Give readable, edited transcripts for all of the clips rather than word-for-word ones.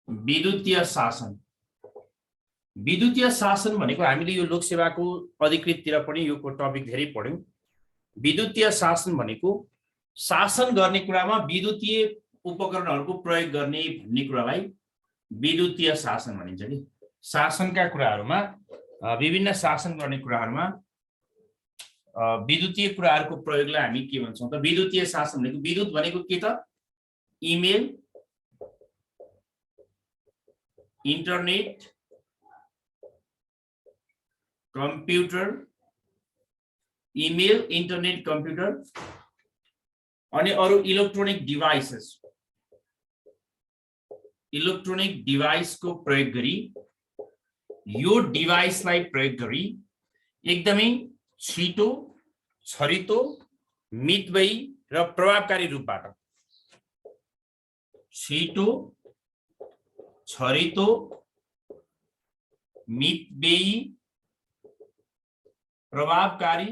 विद्युतीय शासन। विद्युतीय शासन भनेको हामीले यो लोकसेवाको अधिकृततिर पनि यो टपिक धेरै पढ्यौं। विद्युतीय शासन भनेको शासन गर्ने कुरामा विद्युतीय उपकरणहरूको प्रयोग गर्ने भन्ने कुरालाई विद्युतीय शासन भनिन्छ नि। शासनका कुराहरूमा विभिन्न शासन गर्ने कुराहरूमा विद्युतीय कुराहरूको प्रयोगलाई हामी के भन्छौं त विद्युतीय शासन भनेको विद्युत भनेको के त email internet computer email internet computer अनि अरु इलेक्ट्रोनिक डिभाइसेस इलेक्ट्रोनिक डिभाइसको प्रयोग गरी यो डिभाइसलाई प्रयोग गरी एकदमै छिटो छरितो मितव्ययी र प्रभावकारी रूपबाट छिटो छरितो मितव्ययी प्रभावकारी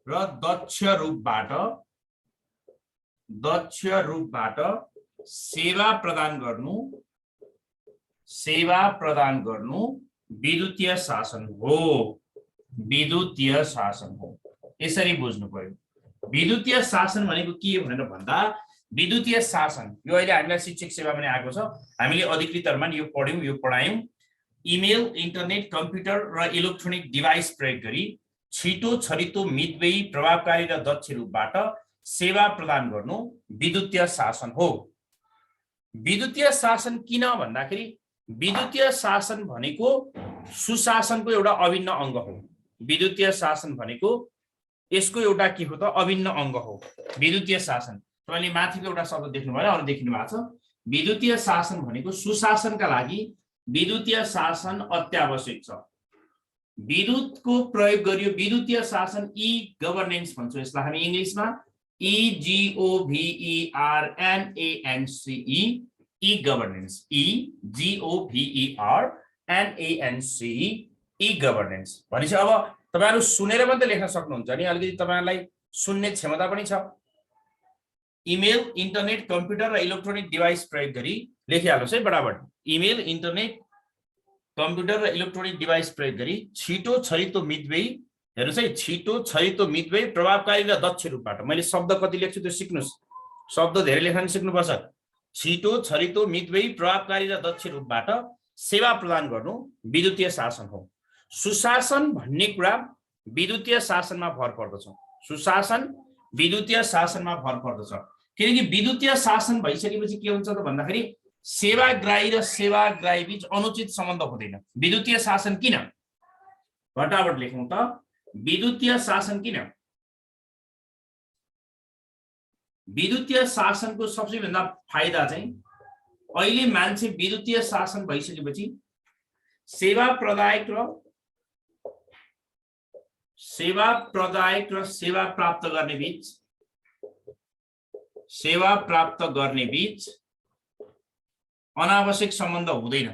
र दक्ष रूपबाट सेवा प्रदान गर्नु विद्युतीय शासन हो। विद्युतीय शासन हो, यसरी बुझ्नु पर्यो। विद्युतीय शासन भनेको के भनेर भन्दा विद्युतीय शासन यो अहिले हामीलाई शिक्षक सेवा पनि आएको छ। हामीले अधिकृतहरुमा यो पढ्यौं यो पढायौं। इमेल इन्टरनेट कम्प्युटर र इलेक्ट्रोनिक डिभाइस प्रयोग गरी छिटो छरितो मितव्ययी प्रभावकारी र दक्ष रूपबाट सेवा प्रदान गर्नु विद्युतीय शासन हो। विद्युतीय शासन किन भन्दाखेरि विद्युतीय शासन भनेको सुशासनको एउटा अभिन्न अंग हो। विद्युतीय शासन भनेको यसको एउटा के हो त अभिन्न अंग हो विद्युतीय शासन। तपाईले माथिको एउटा शब्द देख्नु भयो अरु देखिनु भएको छ। विद्युतीय शासन भनेको सुशासनका लागि विद्युतीय शासन अत्यावश्यक छ। विद्युतको प्रयोग गरियो विद्युतीय शासन ई गभर्नेन्स भन्छौं यसलाई हामी इंग्लिशमा EGOVERNANCE ई गभर्नेन्स EGOVERNANCE ई गभर्नेन्स भनेपछि अब तपाईहरु सुनेर मात्र लेख्न सक्नुहुन्छ नि अलिकति तपाईहरुलाई सुन्ने क्षमता पनि छ। इमेल इन्टरनेट कम्प्युटर र इलेक्ट्रोनिक डिभाइस प्रयोग गरी लेखिहाल्नुस् है बराबर। इमेल इन्टरनेट कम्प्युटर र इलेक्ट्रोनिक डिभाइस प्रयोग गरी छिटो छरितो मितव्ययी हेर्नुस् है छिटो छरितो मितव्ययी प्रभावकारी र दक्ष रूपबाट मैले शब्द कति लेख्छु त्यो सिक्नुस्। शब्द धेरै लेख्न सिक्नुपर्छ। छिटो छरितो मितव्ययी प्रभावकारी र दक्ष रूपबाट सेवा प्रदान गर्नु विद्युतीय शासन हो। सुशासन भन्ने कुरा विद्युतीय शासनमा भर पर्दछ। सुशासन विद्युतीय शासनमा भर पर्दछ किनकि विद्युतीय शासन भइसकेपछि के हुन्छ त भन्दाखेरि सेवाग्राही र सेवाग्राही बीच अनुचित सम्बन्ध हुँदैन। विद्युतीय शासन किन फटाफट लेखौं त विद्युतीय शासन किन। विद्युतीय शासनको सबसे भन्दा फाइदा चाहिँ अहिले मान्छे विद्युतीय शासन भइसकेपछि सेवा प्रदायक र सेवा प्राप्त गर्ने बीच अनावश्यक सम्बन्ध हुँदैन।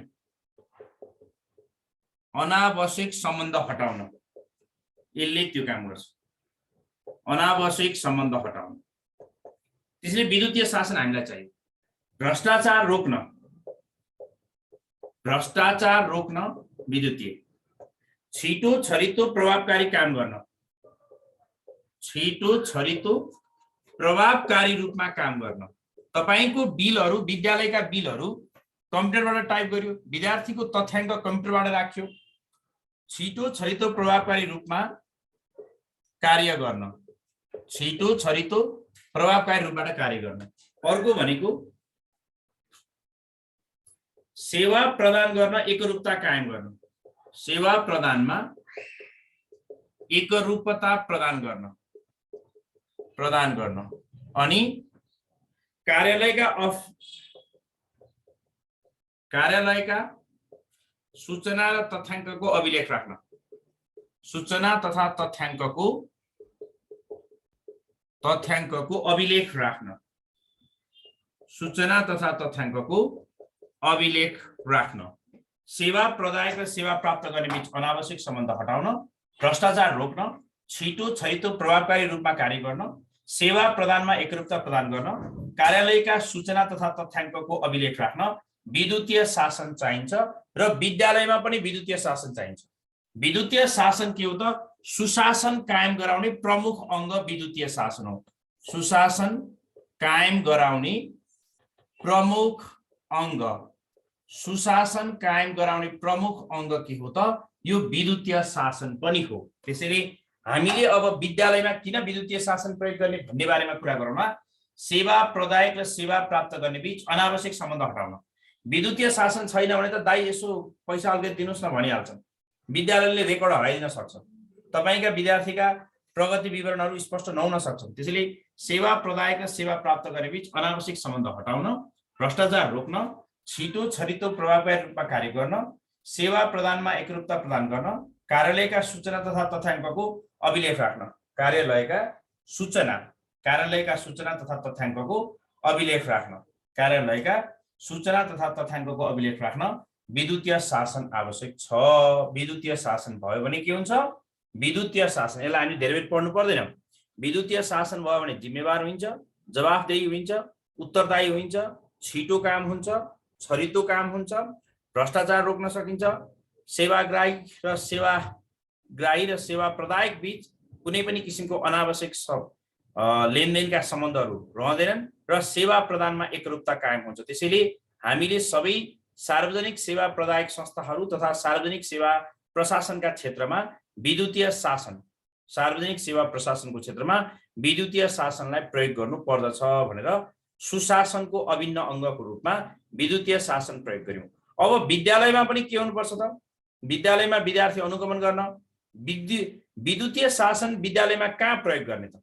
अनावश्यक सम्बन्ध हटाउन यसले त्यो काम गर्छ। अनावश्यक सम्बन्ध हटाउन त्यसैले विद्युतीय शासन हामीलाई चाहियो। भ्रष्टाचार रोक्न विद्युतीय छिटो छरितो प्रभावकारी काम गर्न छिटो छरितो प्रभावकारी रूपमा काम गर्न। तपाईको बिलहरु विद्यालयका बिलहरु कम्प्युटरबाट टाइप गर्यो विद्यार्थीको तथ्याङ्क कम्प्युटरबाट राख्यो छिटो छरितो प्रभावकारी रूपमा कार्य गर्न छिटो छरितो प्रभावकारी रूपबाट कार्य गर्न। अर्को भनेको सेवा प्रदान गर्न एकरूपता कायम गर्न। सेवा प्रदानमा एकरूपता प्रदान गर्न अनि कार्यालयका सूचना र तथ्याङ्कको अभिलेख राख्न। सूचना तथा तथ्याङ्कको अभिलेख राख्न। सूचना तथा तथ्याङ्कको अभिलेख राख्न। सेवा प्रदायक र सेवा प्राप्त गर्ने बीच अनावश्यक सम्बन्ध हटाउन भ्रष्टाचार रोक्न छिटो छरितो प्रभावकारी रूपमा कार्य गर्न सेवा प्रदानमा एकरूपता प्रदान गर्न कार्यालयका सूचना तथा तथ्याङ्कको अभिलेख राख्न विद्युतीय शासन चाहिन्छ र विद्यालयमा पनि विद्युतीय शासन चाहिन्छ। विद्युतीय शासन के हो त? सुशासन कायम गराउने प्रमुख अङ्ग विद्युतीय शासन हो। सुशासन कायम गराउने प्रमुख अङ्ग, सुशासन कायम गराउने प्रमुख अङ्ग के हो त? यो विद्युतीय शासन पनि हो। त्यसैले हामीले अब विद्यालयमा किन विद्युतीय शासन प्रयोग गर्ने भन्ने बारेमा कुरा गरौँला। सेवा प्रदायक र सेवा प्राप्त गर्ने बीच अनावश्यक सम्बन्ध हटाउन। विद्युतीय शासन छैन भने त दाइ यसो पैसा अलिकति दिनुस् न भनिहाल्छन्। विद्यालयले रेकर्ड हराइदिन सक्छ, तपाईका विद्यार्थीका प्रगति विवरणहरू स्पष्ट नहुन सक्छन्। त्यसैले सेवा प्रदायक र सेवा प्राप्त गर्ने बीच अनावश्यक सम्बन्ध हटाउन, भ्रष्टाचार रोक्न, छिटो छरितो प्रभावकारी रूपमा कार्य गर्न, सेवा प्रदानमा एकरूपता प्रदान गर्न, कार्यालयका सूचना तथा तथ्याङ्कको अभिलेख राख्न। कार्यालयका सूचना तथा तथ्याङ्कको अभिलेख राख्न, कार्यालयका सूचना तथा तथ्याङ्कको अभिलेख राख्न विद्युतीय शासन आवश्यक छ। विद्युतीय शासन भयो भने के हुन्छ? विद्युतीय शासन, यसलाई हामी धेरै बेर पढ्नु पर्दैन। विद्युतीय शासन भयो भने जिम्मेवार हुन्छ, जवाफदेही हुन्छ, उत्तरदायी हुन्छ, छिटो काम हुन्छ, छरितो काम हुन्छ, भ्रष्टाचार रोक्न सकिन्छ, सेवाग्राही र सेवा प्रदायक बीच कुनै पनि किसिमको अनावश्यक लेनदेनका सम्बन्धहरू रहँदैनन् र सेवा प्रदानमा एकरूपता कायम हुन्छ। त्यसैले हामीले सबै सार्वजनिक सेवा प्रदायक संस्थाहरू तथा सार्वजनिक सेवा प्रशासनका क्षेत्रमा विद्युतीय शासन, सार्वजनिक सेवा प्रशासनको क्षेत्रमा विद्युतीय शासनलाई प्रयोग गर्नु पर्दछ भनेर सुशासनको अभिन्न अङ्गको रूपमा विद्युतीय शासन प्रयोग गर्यौं। अब विद्यालयमा पनि के हुनुपर्छ त? विद्यालयमा विद्यार्थी अनुगमन गर्न विद्युतीय शासन विद्यालयमा कहाँ प्रयोग गर्ने त?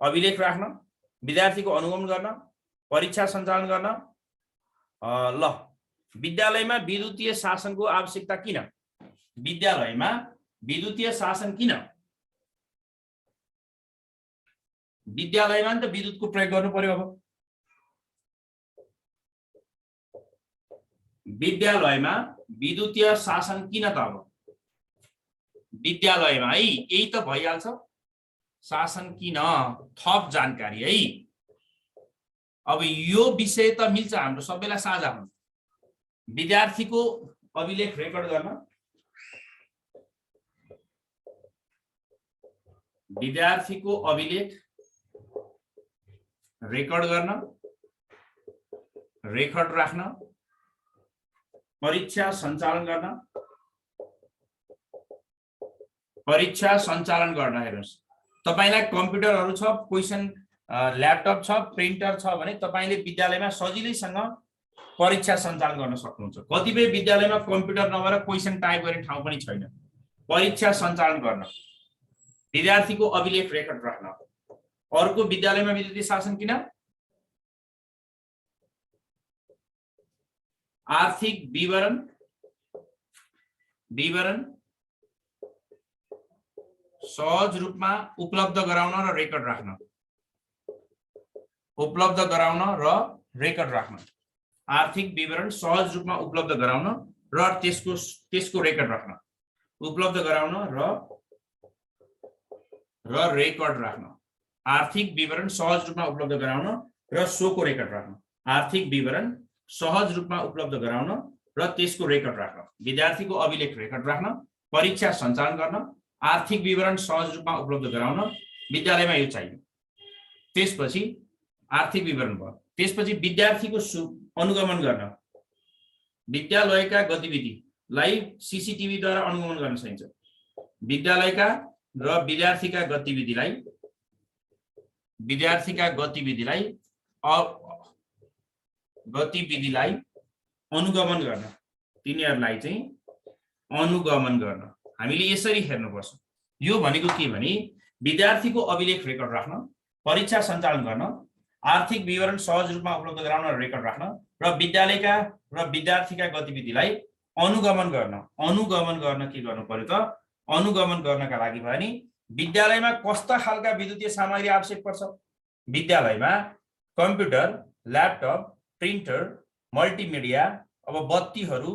अभिलेख राख्न, विद्यार्थीको अनुगमन गर्न, परीक्षा सञ्चालन गर्न। ल, विद्यालयमा विद्युतीय शासनको आवश्यकता किन? विद्यालयमा विद्युतीय शासन किन? विद्यालयमा नि त विद्युतको प्रयोग गर्नु पर्यो। अब विद्यालयमा विद्युतीय शासन किन त? अब विद्यालयमा है यही त भइहाल्छ। शासन किन? थप जानकारी है। अब यो विषय त मिल्छ, हाम्रो सबैलाई साझा हुन्छ। विद्यार्थीको अभिलेख रेकर्ड गर्न, विद्यार्थीको अभिलेख रेकर्ड गर्न, रेकर्ड राख्न, परीक्षा सञ्चालन गर्न, हेर्नुस् तपाईलाई कम्प्युटरहरू छ, क्वेशन ल्यापटप छ, प्रिन्टर छ भने तपाईले विद्यालयमा सजिलैसँग परीक्षा सञ्चालन गर्न सक्नुहुन्छ। कतिपय विद्यालयमा कम्प्युटर नभएर क्वेशन टाइप गर्ने ठाउँ पनि छैन। परीक्षा सञ्चालन गर्न, विद्यार्थीको अभिलेख रेकर्ड राख्न। अर्को विद्यालयमा विद्युतीय शासन किन? आर्थिक विवरण सहज रूपमा उपलब्ध गराउन र रेकर्ड राख्न, आर्थिक विवरण सहज रूपमा उपलब्ध गराउन र त्यसको रेकर्ड राख्न, उपलब्ध गराउन र रेकर्ड राख्न, आर्थिक विवरण सहज रूपमा उपलब्ध गराउन र सोको रेकर्ड राख्न, आर्थिक विवरण सहज रूपमा उपलब्ध गराउन र त्यसको रेकर्ड राख्न, विद्यार्थीको अभिलेख रेकर्ड राख्न, परीक्षा सञ्चालन गर्न, आर्थिक विवरण सहज रूपमा उपलब्ध गराउन विद्यालयमा यो चाहियो। त्यसपछि आर्थिक विवरण भयो। त्यसपछि विद्यार्थीको अनुगमन गर्न, विद्यालयका गतिविधिलाई सीसीटीभी द्वारा अनुगमन गर्न सकिन्छ। विद्यालयका र विद्यार्थीका गतिविधिलाई अनुगमन गर्न, तिनीहरूलाई चाहिँ अनुगमन गर्न हामीले यसरी हेर्नुपर्छ। यो भनेको के भने विद्यार्थीको अभिलेख रेकर्ड राख्न, परीक्षा सञ्चालन गर्न, आर्थिक विवरण सहज रूपमा उपलब्ध गराउन र रेकर्ड राख्न र विद्यालयका र विद्यार्थीका गतिविधिलाई अनुगमन गर्न के गर्नु पर्यो त? अनुगमन गर्नका लागि भयो नि विद्यालयमा कस्ता खालका विद्युतीय सामग्री आवश्यक पर्छ? विद्यालयमा कम्प्युटर, ल्यापटप, प्रिन्टर, मल्टिमिडिया, अब बत्तीहरू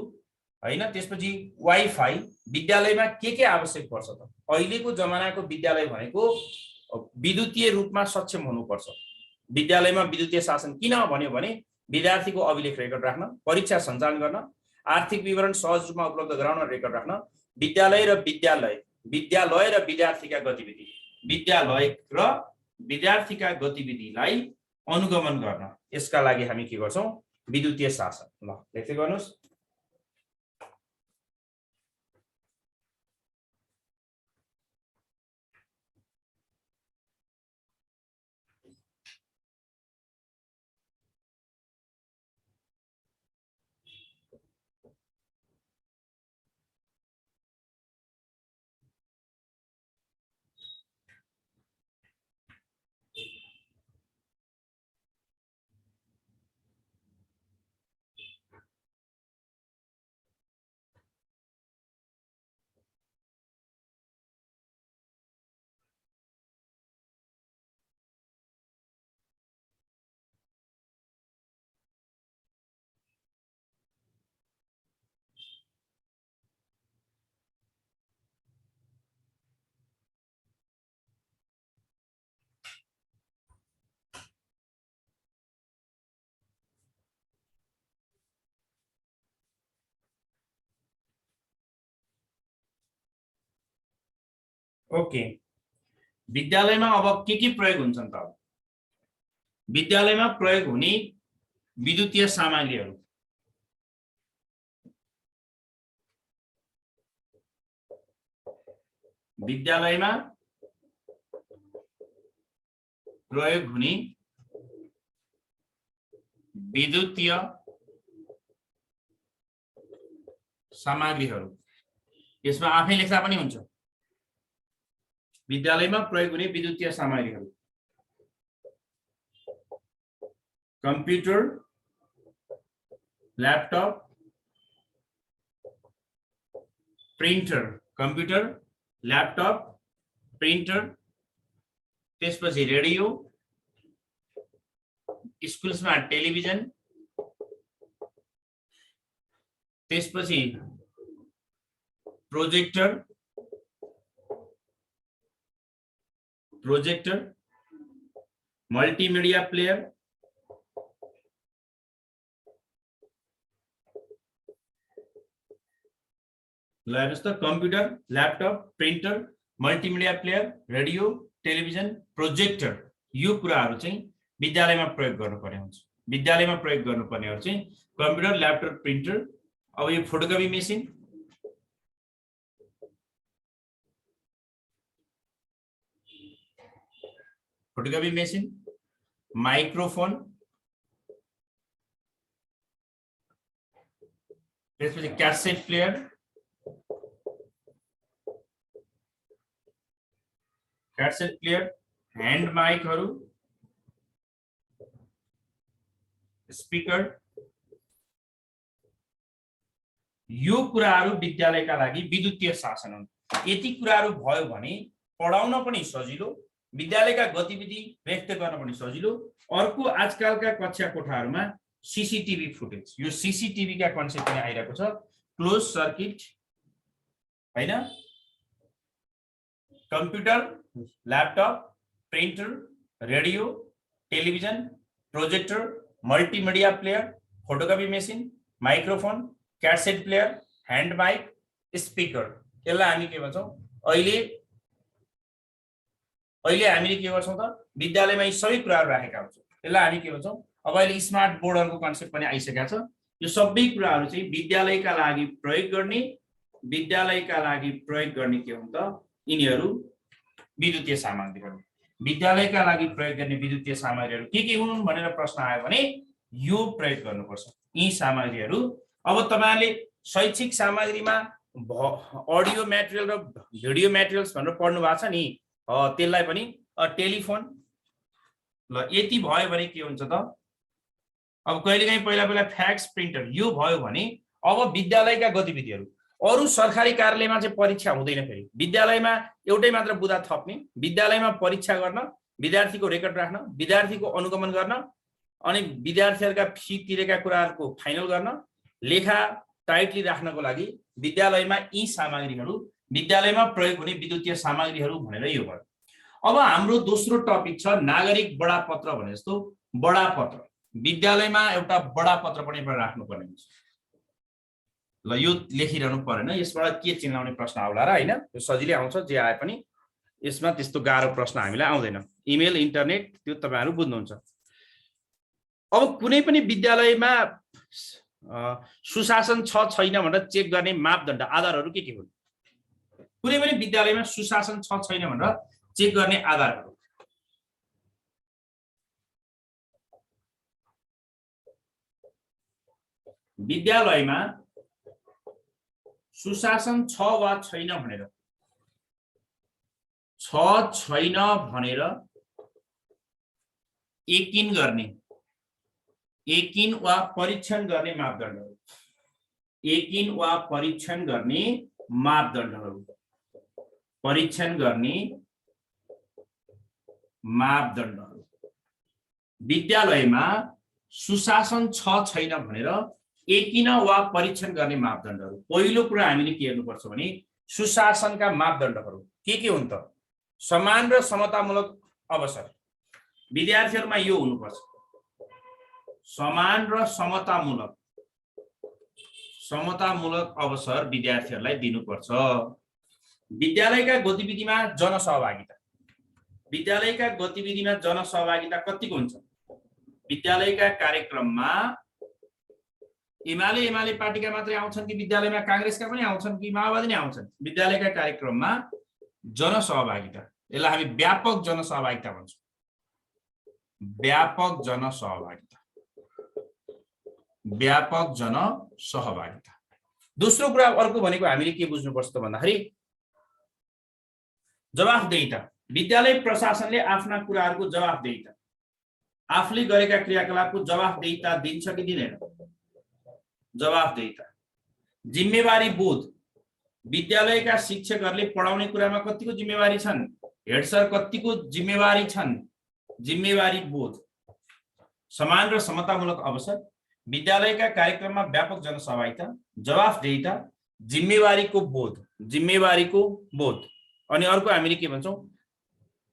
हैन, त्यसपछि वाइफाई, विद्यालयमा के आवश्यक पर्छ त? अहिलेको जमानाको विद्यालय भनेको विद्युतीय रूपमा सक्षम हुनुपर्छ। विद्यालयमा विद्युतीय शासन किन भन्यो भने विद्यार्थीको अभिलेख रेकर्ड राख्न, परीक्षा सञ्चालन गर्न, आर्थिक विवरण सहज रूपमा उपलब्ध गराउन, रेकर्ड राख्न, विद्यालय र विद्यार्थीका गतिविधि गतिविधिलाई अनुगमन गर्न, यसका लागि हामी के गर्छौं? विद्युतीय शासन। ल लेख्दै गर्नुस्। ओके, विद्यालयमा अब के प्रयोग हुन्छन् त? विद्यालयमा प्रयोग हुने विद्युतीय सामग्रीहरू विद्यालयमा प्रयोग हुने विद्युतीय सामग्रीहरू, यसमा आफै लेख्दा पनि हुन्छ। विद्यालयमा प्रयोग हुने विद्युतीय सामग्रीहरू computer, laptop, printer, computer, laptop, printer, त्यसपछि रेडियो, स्कुल्समा टेलिभिजन, त्यसपछि प्रोजेक्टर, मल्टिमिडिया प्लेयर, ल हेर्नुस् त, computer, laptop, printer, multimedia player, radio, television, projector, यो कुराहरू चाहिँ विद्यालयमा प्रयोग गर्नुपर्ने हुन्छ। विद्यालयमा प्रयोग गर्नुपर्नेहरू चाहिँ कम्प्युटर, ल्यापटप, प्रिन्टर, अब यो फोटोकपी मेसिन, माइक्रोफोन, त्यसपछि क्यासेट प्लेयर, ह्यान्ड माइकहरू, स्पिकर, यो कुराहरू विद्यालयका लागि विद्युतीय शासन हुन्। यति कुराहरू भयो भने पढाउन पनि सजिलो, विद्यालयका गतिविधि व्यक्त गर्न पनि सजिलो। अर्को आजकलका कक्षा कोठाहरूमा सीसीटीभी फुटेज, यो सीसीटीभी का कन्सेप्ट पनि आइरहेको छ, क्लोज सर्किट हैन, computer, laptop, printer, radio, television, projector, multimedia player, photocopy machine, microphone, cassette player, hand mic, speaker, यसलाई हामी के भन्छौं? अहिले हामीले के गर्छौं त? विद्यालयमा यी सबै कुराहरू राखेका हुन्छौं, यसलाई हामी के भन्छौं? अब अहिले स्मार्ट बोर्डहरुको कन्सेप्ट पनि आइसकेको छ। यो सबै कुराहरू चाहिँ विद्यालयका लागि प्रयोग गर्ने के हुन्छ? यिनीहरू विद्युतीय सामग्रीहरू। विद्यालयका लागि प्रयोग गर्ने विद्युतीय सामग्रीहरू के हुन् भनेर प्रश्न आयो भने यो प्रयोग गर्नुपर्छ, यी सामग्रीहरू। अब तपाईहरुले शैक्षिक सामग्रीमा अडियो मटेरियल र भिडियो मटेरियल्स भनेर पढ्नु भएको छ नि, त्यसलाई पनि टेलिफोन। ल यति भयो भने के हुन्छ त? अब कहिलेकाहीँ पहिला फ्याक्स प्रिन्टर यो भयो भने अब विद्यालयका गतिविधिहरू, अरु सरकारी कार्यालयमा चाहिँ परीक्षा हुँदैन, फेरि विद्यालयमा एउटै मात्र बुदा थप्ने, विद्यालयमा परीक्षा गर्न, विद्यार्थीको रेकर्ड राख्न, विद्यार्थीको अनुगमन गर्न, अनि विद्यार्थीहरुका फी तिरेका कुराहरुको फाइनल गर्न, लेखा टाइटली राख्नको लागि विद्यालयमा यी सामग्रीहरू, विद्यालयमा प्रयोग हुने विद्युतीय सामग्रीहरू भनेर यो भयो। अब हाम्रो दोस्रो टपिक छ नागरिक बडापत्र भने जस्तो बडापत्र। विद्यालयमा एउटा बडापत्र पनि राख्नुपर्ने हुन्छ। ल यो लेखिरहनु परेन, यसबाट के चिनाउने प्रश्न आउला र हैन, यो सजिलै आउँछ जे आए पनि, यसमा त्यस्तो गाह्रो प्रश्न हामीलाई आउँदैन। इमेल इन्टरनेट त्यो तपाईहरु बुझ्नुहुन्छ। अब कुनै पनि विद्यालयमा सुशासन छ छैन भनेर चेक गर्ने मापदण्ड आधारहरू के हुन्? कुनै पनि विद्यालयमा सुशासन छ छैन भनेर चेक गर्ने आधारहरू विद्यालयमा सुशासन छ वा छैन भनेर यकिन गर्ने, यकिन वा परीक्षण गर्ने मापदण्डहरू, यकिन वा परीक्षण गर्ने मापदण्डहरू, परीक्षण गर्ने मापदण्डहरू। विद्यालयमा सुशासन छ छैन भनेर यकिन वा परीक्षण गर्ने मापदण्डहरू। पहिलो कुरा हामीले के हेर्नुपर्छ भने सुशासनका मापदण्डहरू के हुन् त? समान र समतामूलक अवसर, विद्यार्थीहरुमा यो हुनुपर्छ। समान र समतामूलक अवसर विद्यार्थीहरुलाई दिनुपर्छ। विद्यालयका गतिविधिमा जनसहभागिता, विद्यालयका गतिविधिमा जनसहभागिता कतिको हुन्छ? विद्यालयका कार्यक्रममा एमाले पार्टीका मात्रै आउँछन् कि विद्यालयमा कांग्रेसका पनि आउँछन् कि माओवादी नै आउँछन्? विद्यालयका कार्यक्रममा जनसहभागिता, यसलाई हामी व्यापक जनसहभागिता भन्छौँ। व्यापक जनसहभागिता। दोस्रो कुरा अर्को भनेको हामीले के बुझ्नुपर्छ त भन्दाखेरि जवाफदेहिता। विद्यालय प्रशासनले आफ्ना कुराहरूको जवाफदेहिता, आफूले गरेका क्रियाकलापको जवाफदेहिता दिन्छ कि दिँदैन? जवाफदेहिता। जिम्मेवारी बोध, विद्यालयका शिक्षकहरूले पढाउने कुरामा कतिको जिम्मेवारी छन्? हेड सर कतिको जिम्मेवारी छन्? जिम्मेवारी बोध। समान र समतामूलक अवसर, विद्यालयका कार्यक्रममा व्यापक जनसहभागिता, जवाफदेहिता, जिम्मेवारीको बोध। अनि अर्को हामीले के भन्छौँ?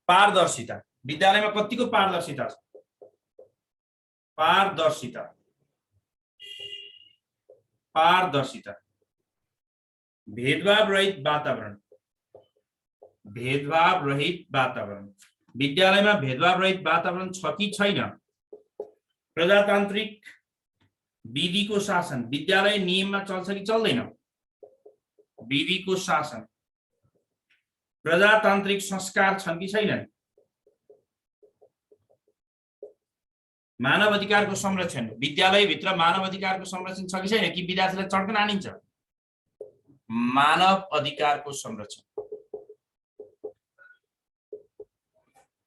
पारदर्शिता। विद्यालयमा कतिको पारदर्शिता छ? पारदर्शिता। भेदभाव रहित वातावरण, विद्यालयमा भेदभाव रहित वातावरण छ कि छैन? प्रजातान्त्रिक विधिको शासन, विद्यालय नियममा चल्छ कि चल्दैन? विधिको शासन। प्रजातान्त्रिक संस्कार छन् कि छैनन्? मानव अधिकारको संरक्षण, विद्यालयभित्र मानव अधिकारको संरक्षण छ कि छैन? कि विद्यार्थीलाई चड्कन हानिन्छ? मानव अधिकारको संरक्षण।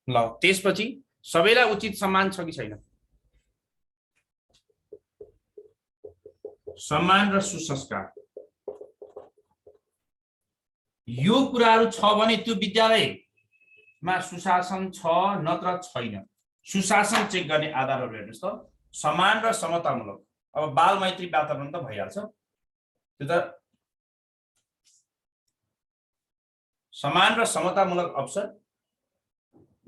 ल त्यसपछि सबैलाई उचित सम्मान छ कि छैन? सम्मान र सुसंस्कार। यो कुराहरू छ भने त्यो विद्यालयमा सुशासन छ नत्र छैन। सुशासन चेक गर्ने आधारहरू हेर्नुस् त। समान र समतामूलक, अब बाल मैत्री वातावरण त भइहाल्छ, त्यो त समान र समतामूलक अवसर,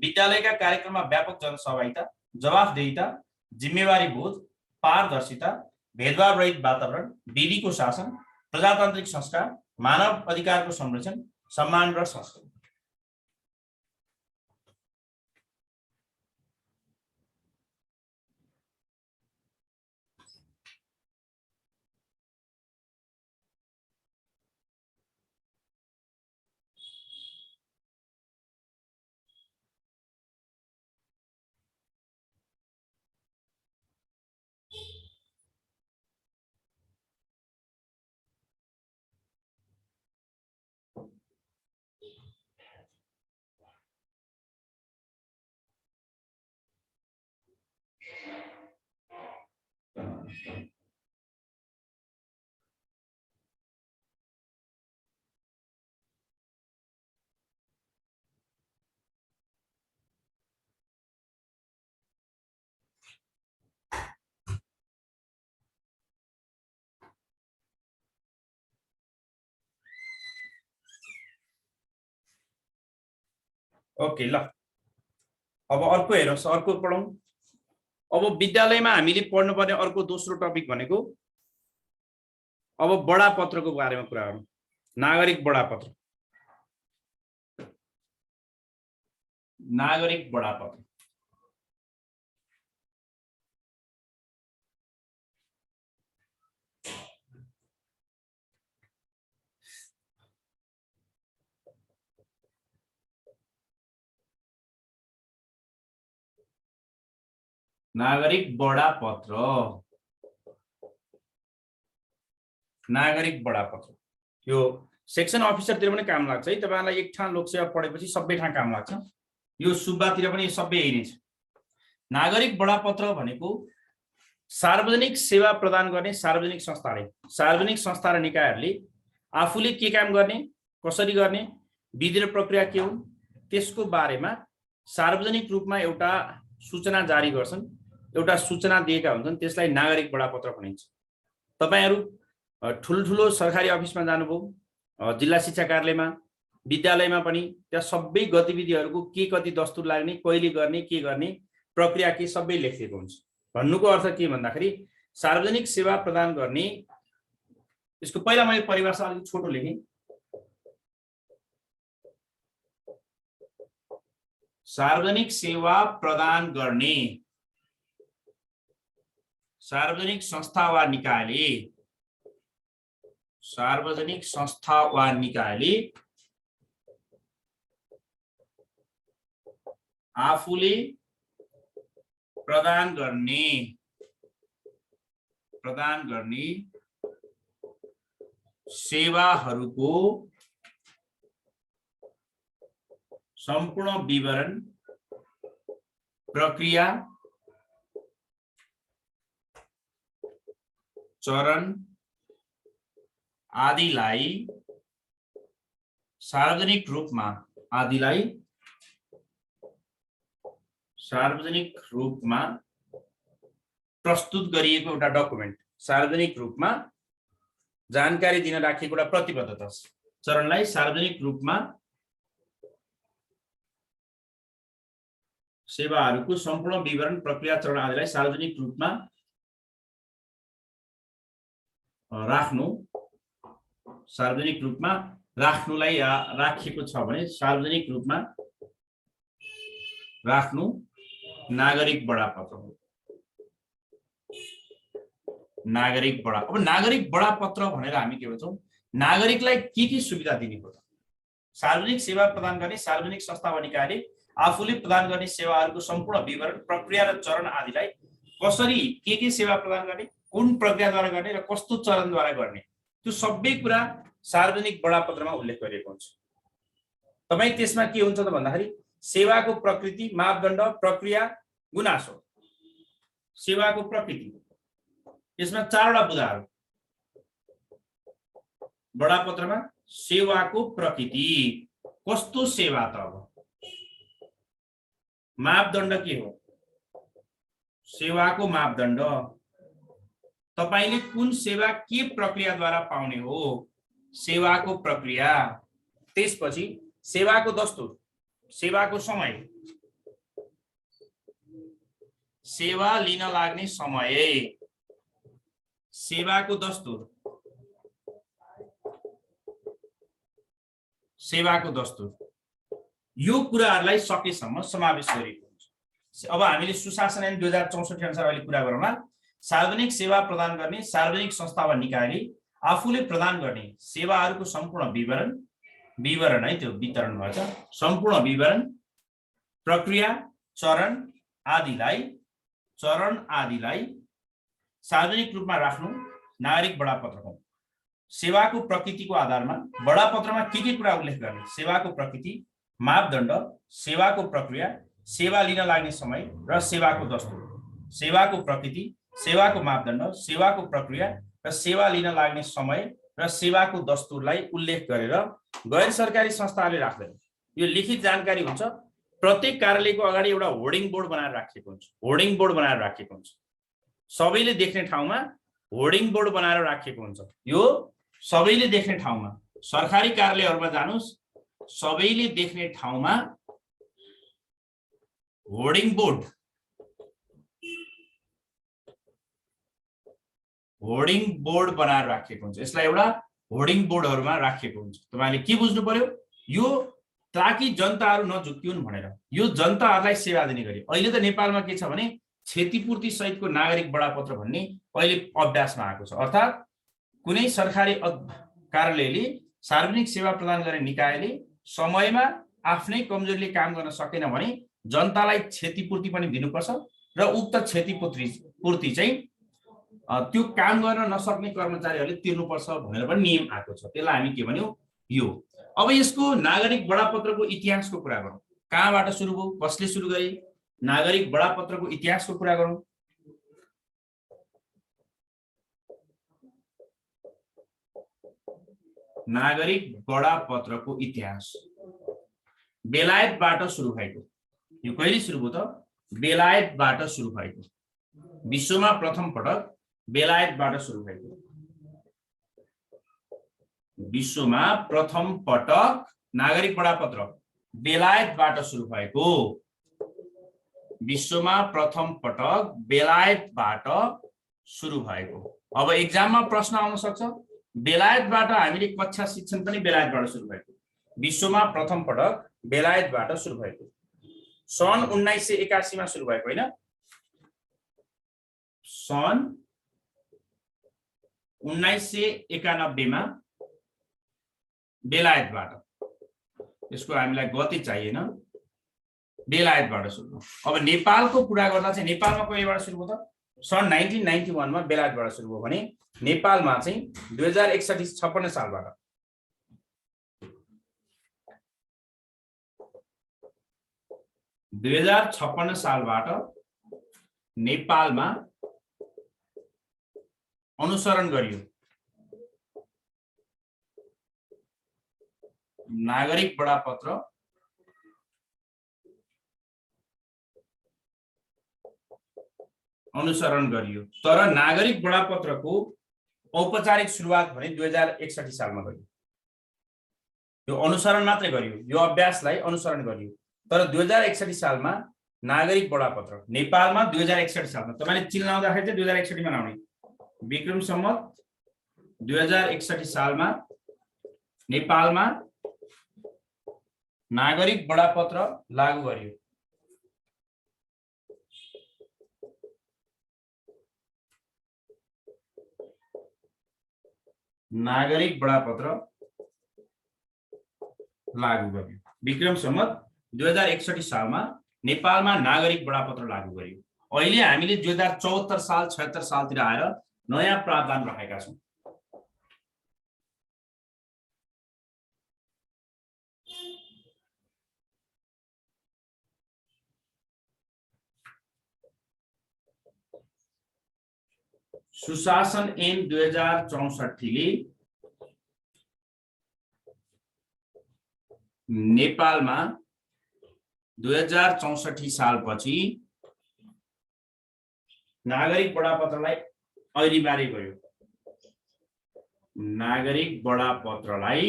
विद्यालयका कार्यक्रममा व्यापक जनसहभागिता, जवाफदेहिता, जिम्मेवारी बोध, पारदर्शिता, भेदभाव रहित वातावरण, विधिको शासन, प्रजातान्त्रिक संस्कार, मानव अधिकारको संरक्षण, सम्मान र संस्कार। ओके ल अब अर्को हेर्नुस् अर्को पढौं अब विद्यालयमा हामीले पढ्नुपर्ने अर्को दोस्रो टपिक भनेको अब बडापत्रको बारेमा कुरा गरौँ नागरिक बडापत्र नागरिक बडापत्र नागरिक बडापत्र नागरिक बडापत्र यो सेक्सन अफिसरतिर पनि काम लाग्छ है तपाईहरुलाई एक ठाउँ लोकसेवा पढेपछि सबै ठाउँ काम लाग्छ यो सुब्बातिर पनि सबै यही नै छ नागरिक बडापत्र भनेको सार्वजनिक सेवा प्रदान गर्ने सार्वजनिक संस्था र निकायहरूले आफूले के काम गर्ने कसरी गर्ने विधि र प्रक्रिया के हुन् त्यसको बारेमा सार्वजनिक रूपमा एउटा सूचना जारी गर्छन् एउटा सूचना दिएका हुन्छन् त्यसलाई नागरिक बडापत्र भनिन्छ तपाईहरु ठुलठुलो सरकारी अफिसमा जानुभयो जिल्ला शिक्षा कार्यालयमा विद्यालयमा पनि त्यहाँ सबै गतिविधिहरुको के कति दस्तुर लाग्ने कहिले गर्ने के गर्ने प्रक्रिया के सबै लेखिएको हुन्छ भन्नुको अर्थ के भन्दाखेरि सार्वजनिक सेवा प्रदान गर्ने यसको पहिला मैले परिभाषा अलि छोटो लेखेँ सार्वजनिक सेवा प्रदान गर्ने सार्वजनिक संस्था वा निकायले सार्वजनिक संस्था वा निकायले आफूले प्रदान गर्ने सेवाहरूको सम्पूर्ण विवरण प्रक्रिया चरण आदिलाई सार्वजनिक रूपमा प्रस्तुत गरिएको एउटा डकुमेन्ट सार्वजनिक रूपमा जानकारी दिन राखिएको एउटा प्रतिबद्धता चरणलाई सार्वजनिक रूपमा सेवाहरूको सम्पूर्ण विवरण प्रक्रिया चरण आदिलाई सार्वजनिक रूपमा राख्नुलाई राखिएको छ भने सार्वजनिक रूपमा राख्नु नागरिक बडापत्र हो अब नागरिक बडापत्र भनेर हामी के भन्छौं नागरिकलाई के सुविधा दिने हो सार्वजनिक सेवा प्रदान गर्ने सार्वजनिक संस्था वा निकायले आफूले प्रदान गर्ने सेवाहरूको सम्पूर्ण विवरण प्रक्रिया र चरण आदिलाई कसरी के सेवा प्रदान गर्ने कुन प्रक्रियाद्वारा गर्ने र कस्तो चरणद्वारा गर्ने त्यो सबै कुरा सार्वजनिक बडापत्रमा उल्लेख गरिएको हुन्छ तपाई त्यसमा के हुन्छ त भन्दाखेरि सेवाको प्रकृति मापदण्ड प्रक्रिया गुनासो सेवाको प्रकृति यसमा चारवटा बुदाहरू बडापत्रमा सेवाको प्रकृति कस्तो सेवा त अब मापदण्ड के हो सेवाको मापदण्ड तपाईले कुन सेवा के प्रक्रियाद्वारा पाउने हो सेवाको प्रक्रिया त्यसपछि सेवाको दस्तुर सेवाको समय सेवा लिन लाग्ने समय सेवाको दस्तुर यो कुराहरुलाई सकेसम्म समावेश गरिएको हुन्छ अब हामीले सुशासन ऐन 2064 अनुसार अहिले कुरा गरौँला सार्वजनिक सेवा प्रदान गर्ने सार्वजनिक संस्था वा निकायले आफूले प्रदान गर्ने सेवाहरूको सम्पूर्ण विवरण है त्यो वितरण भन्छ सम्पूर्ण विवरण प्रक्रिया चरण आदिलाई सार्वजनिक रूपमा राख्नु नागरिक बडापत्र हो सेवाको प्रकृतिको आधारमा बडापत्रमा के कुरा उल्लेख गर्ने सेवाको प्रकृति मापदण्ड सेवाको प्रक्रिया सेवा लिन लाग्ने समय र सेवाको दस्तुर सेवाको प्रकृति सेवाको मापदण्ड सेवाको प्रक्रिया र सेवा लिन लाग्ने समय र सेवाको दस्तुरलाई उल्लेख गरेर गैर सरकारी संस्थाहरूले राख्दैन यो लिखित जानकारी हुन्छ प्रत्येक कार्यालयको अगाडि एउटा होर्डिङ बोर्ड बनाएर राखिएको हुन्छ सबैले देख्ने ठाउँमा होर्डिङ बोर्ड बनाएर राखिएको हुन्छ यो सबैले देख्ने ठाउँमा सरकारी कार्यालयहरुमा जानुस् सबैले देख्ने ठाउँमा होर्डिङ बोर्ड बनाएर राखिएको हुन्छ। यसलाई एउटा होर्डिङ बोर्डहरुमा राखिएको हुन्छ। तपाईले के बुझ्नु पर्यो, यो ताकि जनताहरु नझुक्किउन् भनेर, यो जनताहरुलाई सेवा दिने गरी। अहिले त नेपालमा के छ भने क्षतिपूर्ति सहितको नागरिक बडापत्र भन्ने अहिले अभ्यासमा आएको छ। अर्थात् कुनै सरकारी कार्यालयले सार्वजनिक सेवा प्रदान गर्ने निकायले समयमा आफ्नै कमजोरीले काम गर्न सकेन भने जनतालाई क्षतिपूर्ति पनि दिनुपर्छ र उक्त क्षतिपूर्ति चाहिँ त्यो काम गर्न नसक्ने कर्मचारीहरूले तिर्नुपर्छ भनेर पनि नियम आएको छ। त्यसलाई हामी के भन्यौ, यो। अब यसको नागरिक बडापत्रको इतिहासको कुरा गरौँ। कहाँबाट सुरु भयो, कसले सुरु गरे? नागरिक बडापत्रको इतिहासको कुरा गरौँ। नागरिक बडापत्रको इतिहास बेलायतबाट सुरु भएको। यो कहिले सुरु भयो त? बेलायतबाट सुरु भएको। विश्वमा प्रथम पटक बेलायतबाट सुरु भएको। विश्वमा प्रथम पटक नागरिक बडापत्र बेलायतबाट सुरु भएको। विश्वमा प्रथम पटक बेलायतबाट सुरु भएको। अब एक्जाममा प्रश्न आउन सक्छ, बेलायतबाट हामीले कक्षा शिक्षण पनि बेलायतबाट सुरु भएको। विश्वमा प्रथम पटक बेलायतबाट सुरु भएको। सन् 1981 मा सुरु भएको, हैन? सन् 1991 मा बेलायतबाट। यसको हामीलाई गति चाहिएन, बेलायतबाट सुरु। अब नेपालको कुरा गर्दा चाहिँ नेपालमा कहिलेबाट सुरु भयो त? सन् 1991 मा बेलायतबाट सुरु भयो भने नेपालमा चाहिँ 2056 सालबाट। नेपालमा अनुसरण गरियो नागरिक बडापत्र अनुसरण गरियो। तर नागरिक बडापत्रको औपचारिक सुरुवात भने 2061 सालमा गरियो। यो अनुसरण मात्रै गरियो, यो अभ्यासलाई अनुसरण गरियो। तर 2061 सालमा नागरिक बडापत्र नेपालमा 2061 सालमा, तपाईले चिल लाउँदाखेरि चाहिँ 2061 मा लाउने। विक्रम सम्वत 2061 सालमा नेपालमा नागरिक बडापत्र लागू गरियो। नागरिक बडापत्र लागू गरियो। विक्रम सम्वत 2061 सालमा नेपालमा नागरिक बडापत्र लागू गरियो। अहिले हामीले 2074 साल 76 सालतिर आएर नयाँ प्रावधान राखेका छौं। सुशासन ऐन 2064 ले नेपालमा 2064 सालपछि नागरिक बडापत्रलाई अनिवार्य गर्यो। नागरिक बडापत्रलाई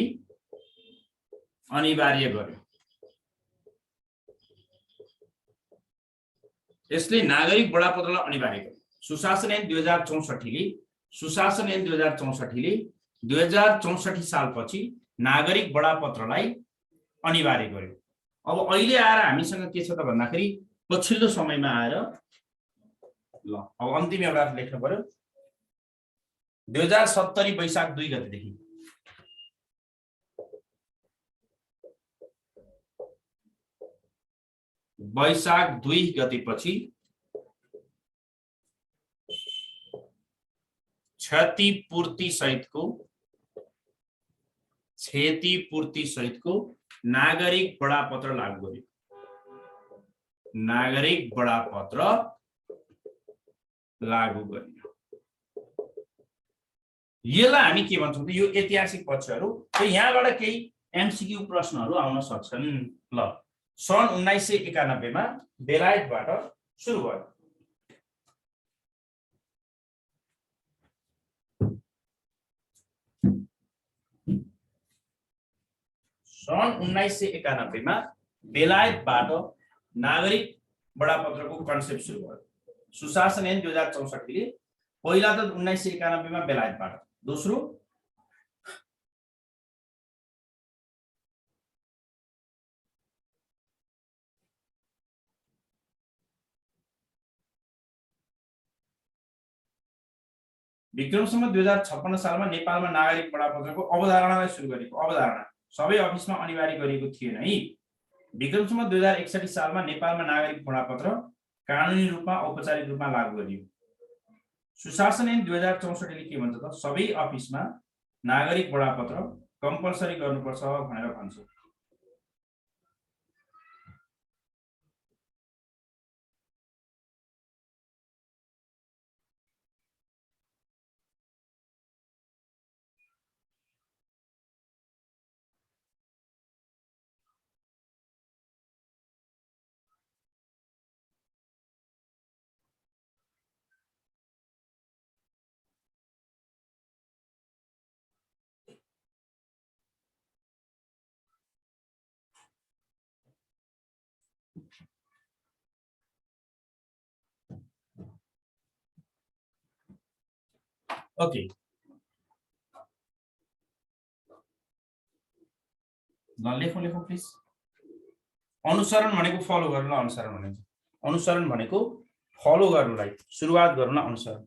अनिवार्य गर्यो। यसले नागरिक बडापत्रलाई अनिवार्य गर्यो। सुशासन ऐन 2064 ले 2064 सालपछि नागरिक बडापत्रलाई अनिवार्य गर्यो। अब अहिले आएर हामीसँग के छ त भन्दाखेरि पछिल्लो समयमा आएर ल अब अन्तिम एउटा लेख्नु पर्यो। 2070 वैशाख 2 गतेदेखि वैशाख 2 गतेपछि क्षतिपूर्ति सहितको नागरिक बडापत्र लागू गर्यो। नागरिक बडापत्र लागू गरियो। यसलाई हामी के भन्छौँ त, यो ऐतिहासिक पक्षहरू। यहाँबाट केही एमसीक्यू प्रश्नहरू आउन सक्छन्। ल, सन् 1991 मा बेलायतबाट सुरु भयो। सन् 1991 मा बेलायतबाट नागरिक बडापत्रको कन्सेप्ट सुरु भयो। सुशासन ऐन 2064 ले पहिला त 1991 मा बेलायतबाट, दोस्रो विक्रम सम्वत 2056 सालमा नेपालमा नागरिक बडापत्रको अवधारणालाई सुरु गरेको। अवधारणा सबै अफिसमा अनिवार्य गरिएको थिएन है। विक्रम सम्वत 2061 सालमा नेपालमा नागरिक बडापत्र कानुनी रूपमा औपचारिक रूपमा लागू गरियो। सुशासन ऐन 2064 ले के भन्छ त सबै अफिसमा नागरिक बडापत्र कम्पलसरी गर्नुपर्छ भनेर भन्छ। ओके, लेखौँ प्लिज। अनुसरण भनेको फलो गर्नुलाई अनुसरण भनिन्छ। अनुसरण भनेको फलो गर्नुलाई, सुरुवात गर्नुलाई अनुसरण।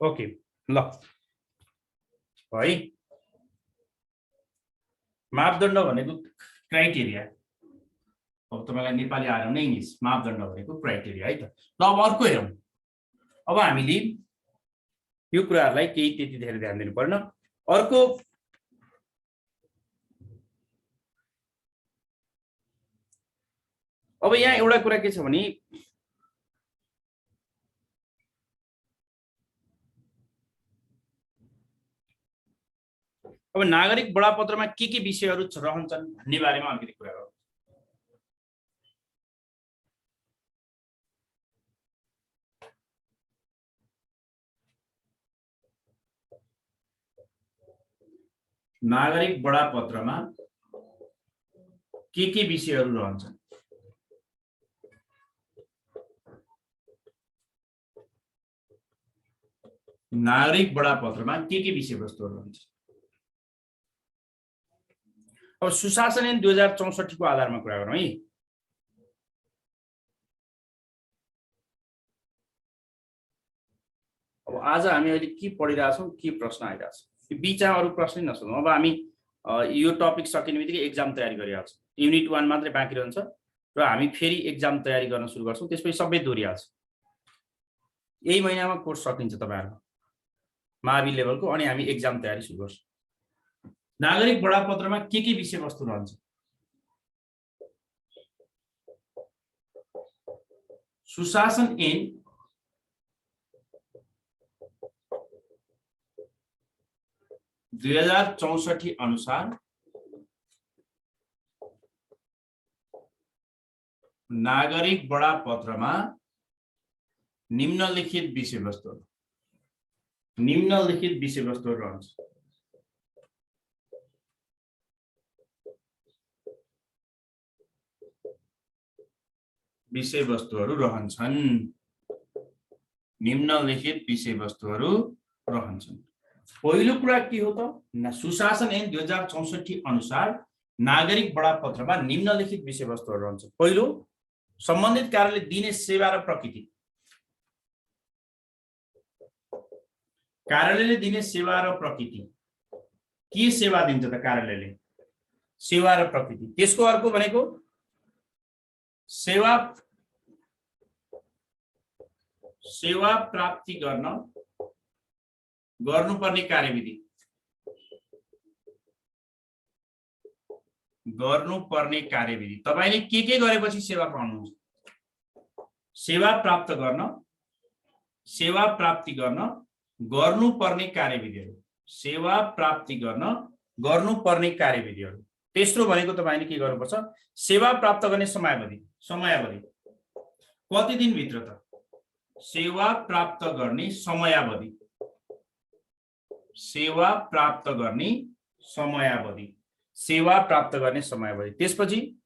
ओके, ल है। मापदण्ड भनेको क्राइटेरिया। अब तपाईलाई नेपाली आएन भने इंग्लिश, मापदण्ड भनेको क्राइटेरिया है त। ल अब अर्को हेरौँ। अब हामीले यो कुराहरुलाई केही त्यति धेरै ध्यान दिनु पर्दैन। अर्को अब यहाँ एउटा कुरा के छ भने अब नागरिक बडापत्रमा के विषयहरू रहन्छन् भन्ने बारेमा अलिकति कुरा गरौँ। नागरिक बडापत्रमा के विषयहरू रहन्छन्? नागरिक बडापत्रमा के विषयवस्तुहरू रहन्छ? अब सुशासन ऐन 2064 को आधारमा कुरा गरौँ है। अब आज हामी अहिले के पढिरहेछौँ, के प्रश्न आइरहेछ, यो बीचमा अरु प्रश्न नसोधौँ। अब हामी यो टपिक सकिनेबित्तिकै एक्जाम तयारी गरिहाल्छौँ। युनिट 1 मात्रै बाँकी रहन्छ र हामी फेरि एक्जाम तयारी गर्न सुरु गर्छौँ। त्यसपछि सबै दोहोरिहाल्छ। यही महिनामा कोर्स सकिन्छ तपाईहरुको मावि लेभलको, अनि हामी एक्जाम तयारी सुरु गर्छौँ। नागरिक बडापत्रमा के विषयवस्तु रहन्छ? सुशासन ऐन 2064 अनुसार नागरिक बडापत्रमा निम्नलिखित विषयवस्तुहरू रहन्छ। विषयवस्तुहरू रहन्छन्। निम्नलिखित विषयवस्तुहरू रहन्छन्। पहिलो कुरा के हो त, सुशासन ऐन 2064 अनुसार नागरिक बडापत्रमा निम्नलिखित विषयवस्तुहरू रहन्छन्। पहिलो, सम्बन्धित कार्यालयले दिने सेवा र प्रकृति। कार्यालयले दिने सेवा र प्रकृति, के सेवा दिन्छ त कार्यालयले? सेवा र प्रकृति। त्यसको अर्को भनेको सेवा प्राप्ति गर्नुपर्ने कार्यविधि। तपाईले के गरेपछि सेवा पाउनुहुन्छ? सेवा प्राप्ति गर्न गर्नुपर्ने कार्यविधिहरू। सेवा प्राप्ति गर्न गर्नुपर्ने कार्यविधिहरू। तेस्रो भनेको तपाईले के गर्नुपर्छ? सेवा प्राप्त गर्ने समयावधि। कति दिनभित्र त? सेवा प्राप्त गर्ने समयावधि। सेवा प्राप्त गर्ने समयावधि। त्यसपछि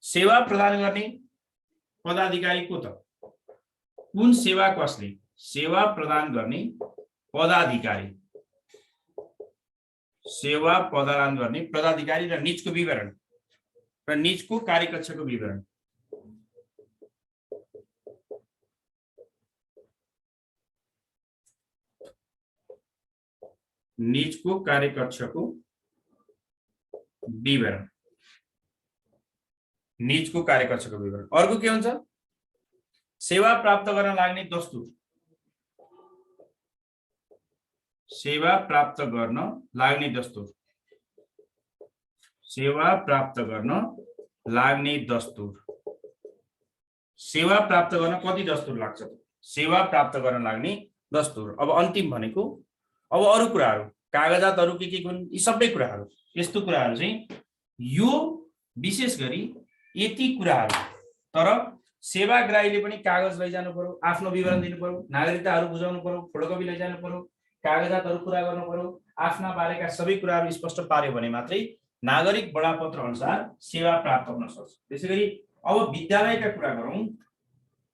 सेवा प्रदान गर्ने पदाधिकारी को त? कुन सेवा कसले? सेवा प्रदान गर्ने पदाधिकारी। सेवा प्रदान गर्ने पदाधिकारी र निजको विवरण र निजको कार्यकक्षको विवरण। निजको कार्यकक्षको विवरण। अर्को के हुन्छ? सेवा प्राप्त गर्न लाग्ने दस्तुर। सेवा प्राप्त गर्न लाग्ने दस्तुर। सेवा प्राप्त गर्न कति दस्तुर लाग्छ? सेवा प्राप्त गर्न लाग्ने दस्तुर। अब अन्तिम भनेको अब अरु कुराहरू, कागजातहरू के हुन्? यी सबै कुराहरू, यस्तो कुराहरू चाहिँ यो विशेष गरी यति कुराहरू। तर सेवाग्राहीले पनि कागज लैजानु पर्यो, आफ्नो विवरण दिनु पर्यो, नागरिकताहरू बुझाउनु पर्यो, फोटोकपी लैजानु पर्यो, कागजातहरू पुरा गर्नु पर्यो, आफ्ना बारेका सबै कुराहरू स्पष्ट पार्यो भने मात्रै नागरिक बडापत्र अनुसार सेवा प्राप्त हुन सक्छ। त्यसैगरी अब विद्यालयका कुरा गरौँ।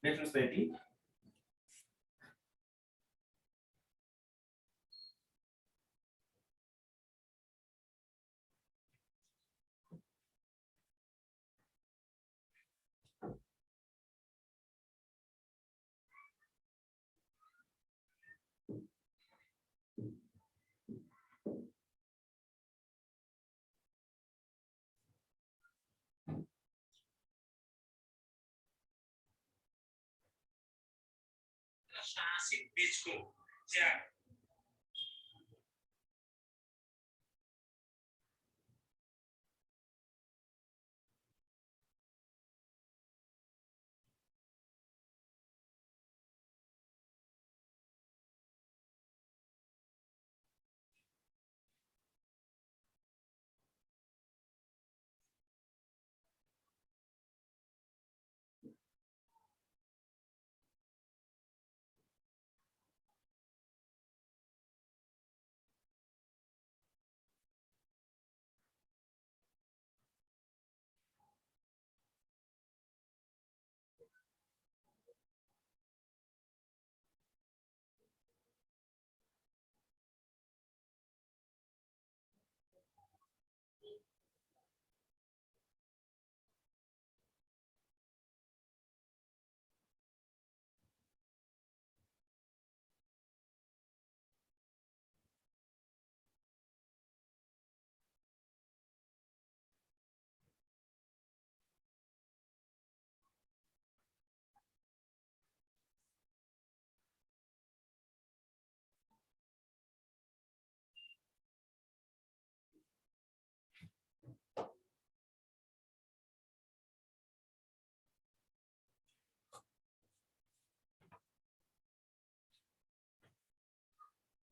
लेख्नुस् त यति। शासित बीचको त्याग।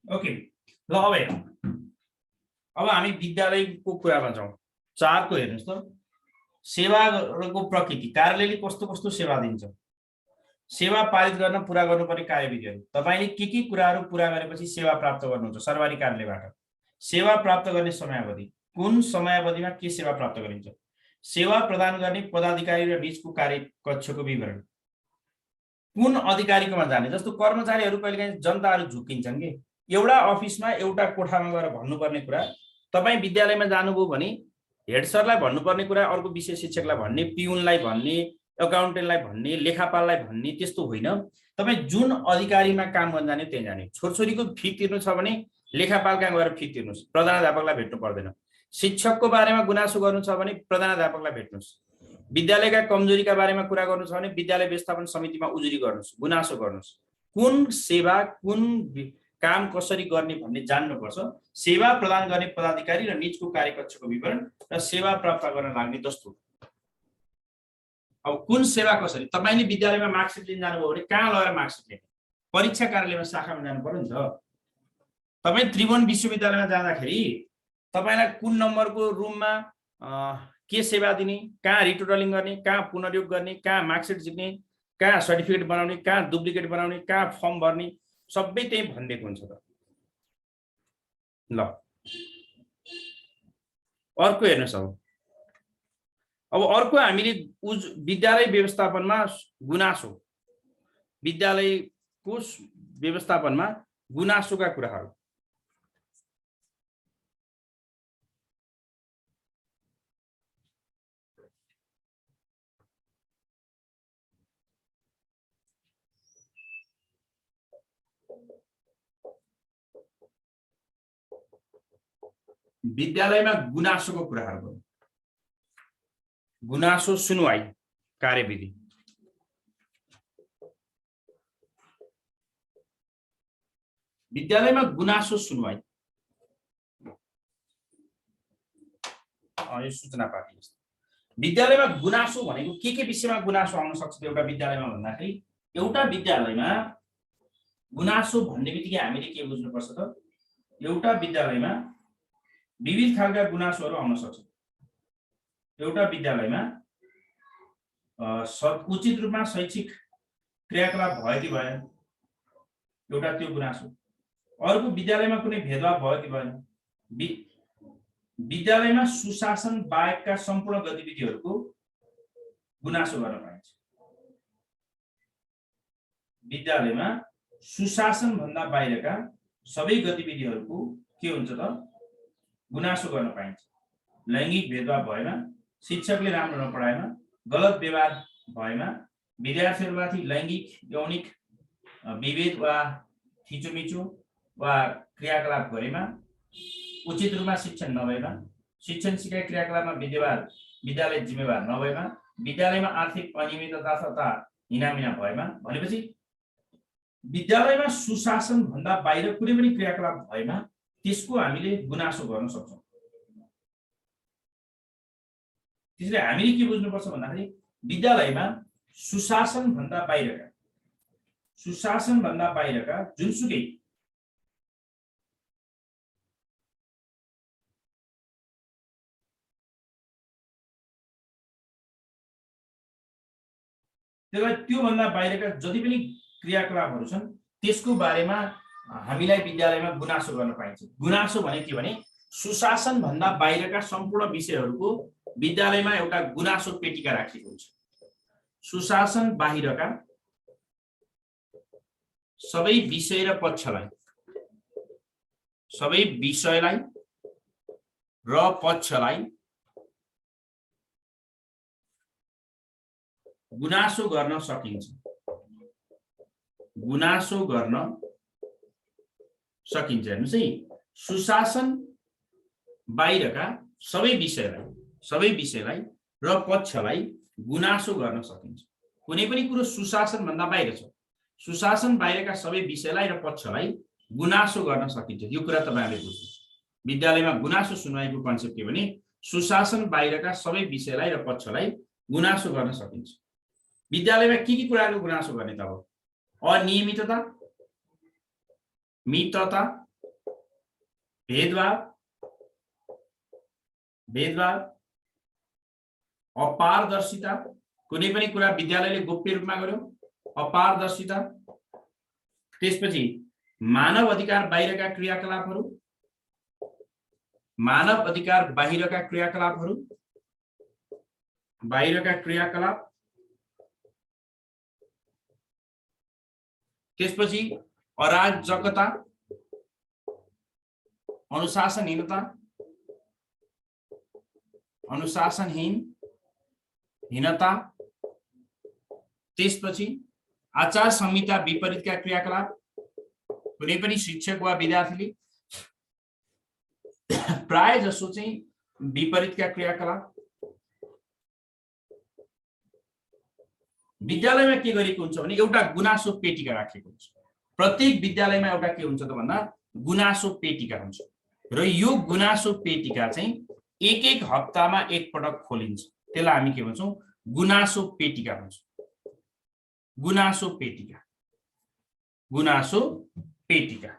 ओके, ल अब हामी विद्यालयको कुरामा जाउँ। 4 को हेर्नुस् त। सेवाको प्रकृति, कार्यालयले कस्तो कस्तो सेवा दिन्छ, सेवा पारित गर्न पूरा गर्नुपर्ने कार्यविधिहरू। तपाईले के कुराहरू पूरा गरेपछि सेवा प्राप्त गर्नुहुन्छ सरकारी कार्यालयबाट? सेवा प्राप्त गर्ने समयावधि, कुन समयावधिमा के सेवा प्राप्त गरिन्छ? सेवा प्रदान गर्ने पदाधिकारी र बीचको कार्यकक्षको विवरण कुन अधिकारीकोमा जाने? जस्तो कर्मचारीहरू कहिलेकाहीँ जनताहरू झुक्किन्छन् कि एउटा अफिसमा एउटा कोठामा गएर भन्नुपर्ने कुरा तपाईँ विद्यालयमा जानुभयो भने हेड सरलाई भन्नुपर्ने कुरा अर्को विषय शिक्षकलाई भन्ने, पिउनलाई भन्ने, एकाउन्टेन्टलाई भन्ने, लेखापाललाई भन्ने त्यस्तो होइन। तपाईँ जुन अधिकारीमा काम गर्न जाने त्यहाँ जाने। छोरछोरीको फी तिर्नु छ भने लेखापाल कहाँ गएर फी तिर्नुहोस्, प्रधानाध्यापकलाई भेट्नु पर्दैन। शिक्षकको बारेमा गुनासो गर्नु छ भने प्रधानाध्यापकलाई भेट्नुहोस्। विद्यालयका कमजोरीका बारेमा कुरा गर्नु छ भने विद्यालय व्यवस्थापन समितिमा उजुरी गर्नुहोस्, गुनासो गर्नुहोस्। कुन सेवा कुन काम कसरी गर्ने भन्ने जान्नुपर्छ। सेवा प्रदान गर्ने पदाधिकारी र निजको कार्यकक्षको विवरण र सेवा प्राप्त गर्न लाग्ने दस्तुर। अब कुन सेवा कसरी? तपाईले विद्यालयमा मार्कसिट लिन जानुभयो भने कहाँ लगेर मार्कसिट लिने? परीक्षा कार्यालयमा शाखामा जानु पर्यो नि त। तपाई त्रिभुवन विश्वविद्यालयमा जाँदाखेरि तपाईलाई कुन नम्बरको रुममा के सेवा दिने, कहाँ रिटोटलिङ गर्ने, कहाँ पुनर्योग गर्ने, कहाँ मार्कसिट झिक्ने, कहाँ सर्टिफिकेट बनाउने, कहाँ डुप्लिकेट बनाउने, कहाँ फर्म भर्ने सबै त्यही भनिदिएको हुन्छ त। ल अर्को हेर्नुहोस्। अब अर्को हामीले विद्यालय व्यवस्थापनमा गुनासो, विद्यालयको व्यवस्थापनमा गुनासोका कुराहरू। विद्यालयमा गुनासोको कुराहरू। गुनासो सुनवाई कार्यविधि। विद्यालयमा गुनासो सुनवाई यो सूचना पार्टी। विद्यालयमा गुनासो भनेको के विषयमा गुनासो आउन सक्छ एउटा विद्यालयमा भन्दाखेरि एउटा विद्यालयमा गुनासो भन्ने बित्तिकै हामीले के बुझ्नुपर्छ त एउटा विद्यालयमा विविध खालका गुनासोहरू आउन सक्छ। एउटा विद्यालयमा उचित रूपमा शैक्षिक क्रियाकलाप भयो कि भएन एउटा त्यो गुनासो। अर्को विद्यालयमा कुनै भेदभाव भयो कि भएन। विद्यालयमा सुशासन बाहेकका सम्पूर्ण गतिविधिहरूको गुनासो गर्न पाइन्छ। विद्यालयमा सुशासन भन्दा बाहिरका सबै गतिविधिहरूको के हुन्छ त गुनासो गर्न पाइन्छ। लैंगिक भेदभाव भएमा, शिक्षकले राम्रो नपढाएमा, गलत व्यवहार भएमा, विद्यार्थीहरूमाथि लैंगिक यौनिक विभेद वा थिचोमिचो वा क्रियाकलाप गरेमा, उचित रूपमा शिक्षण नभएमा, शिक्षण सिकाइ क्रियाकलापमा विद्यालय जिम्मेवार नभएमा, विद्यालयमा आर्थिक अनियमितता तथा हिनामिना भएमा, भनेपछि विद्यालयमा सुशासन भन्दा बाहिर कुनै पनि क्रियाकलाप भएमा त्यसको हामीले गुनासो गर्न सक्छौं। त्यसैले हामीले के बुझ्नुपर्छ भन्दाखेरि विद्यालयमा सुशासन भन्दा बाहिरका जुनसुकै त्यो भन्दा बाहिरका जति पनि क्रियाकलापहरू छन् त्यसको बारेमा हामीलाई विद्यालयमा गुनासो गर्न पाइन्छ। गुनासो भने के भने सुशासन भन्दा बाहिरका सम्पूर्ण विषयहरूको विद्यालयमा एउटा गुनासो पेटिका राखिएको हुन्छ। सुशासन बाहिरका सबै विषय र पक्षलाई गुनासो गर्न सकिन्छ। हेर्नुस् है, सुशासन बाहिरका सबै विषयलाई र पक्षलाई गुनासो गर्न सकिन्छ। कुनै पनि कुरो सुशासन भन्दा बाहिर छ, सुशासन बाहिरका सबै विषयलाई र पक्षलाई गुनासो गर्न सकिन्छ। यो कुरा तपाईहरुले बुझ्नु। विद्यालयमा गुनासो सुनवाईको कन्सेप्ट के भने सुशासन बाहिरका सबै विषयलाई र पक्षलाई गुनासो गर्न सकिन्छ। विद्यालयमा के कुराको गुनासो गर्ने त अब अनियमितता, मितता, भेदभाव, अपारदर्शिता, कुनै पनि कुरा विद्यालयले गोप्य रूपमा गर्यो, अपारदर्शिता, त्यसपछि मानव अधिकार बाहिरका क्रियाकलापहरू, बाहिरका क्रियाकलाप, त्यसपछि अराजकता, अनुशासनहीनता, अनुशासनहीनता, त्यसपछि आचार संहिता विपरीतका क्रियाकलाप, कुनै पनि शिक्षक वा विद्यार्थीले प्राय जसो चाहिँ विपरीतका क्रियाकलाप। विद्यालयमा के गरेको हुन्छ भने एउटा गुनासो पेटिका राखेको हुन्छ। प्रत्येक विद्यालयमा एउटा के हुन्छ त भन्दा गुनासो पेटिका हुन्छ र यो गुनासो पेटिका चाहिँ एक हप्तामा एक पटक खोलिन्छ। त्यसलाई हामी के भन्छौँ? गुनासो पेटिका भन्छौँ। गुनासो पेटिका, गुनासो पेटिका।